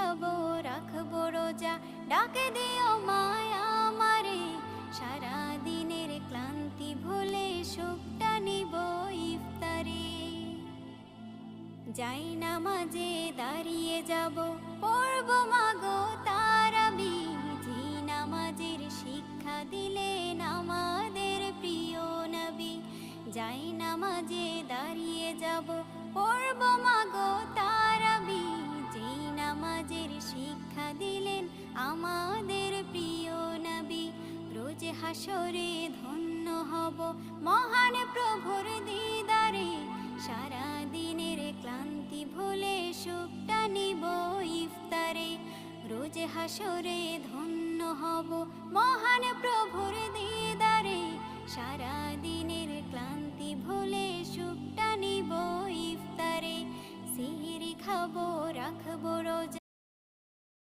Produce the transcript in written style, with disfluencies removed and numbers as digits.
খাবো রাখবো রোজা, ডাকে দিও মায়া আমারে, সারা দিনের ক্লান্তি ভুলে সুখটা নিব ইফতারে। যাই নামাজে দাঁড়িয়ে যাব, পড়ব মাগো তারাবি, যে নামাজের শিক্ষা দিলেন আমাদের প্রিয় নবী। যাই নামাজে দাঁড়িয়ে যাব, পড়ব মাগো তারাবি, যে নামাজের শিক্ষা দিলেন আমাদের প্রিয় নবী। রোজ হাসরে ধন্য হব মহান প্রভুর দিদারে, সারা দিনের ক্লান্তি ভুলে সুখটা নিব ইফতারে। রোজ হাসরে ধন্য হব মহান প্রভুর দিদারে, সারা দিনের ক্লান্তি ভুলে সুখটা নিব ইফতারে। সিহরি খাবো রাখবো রোজা,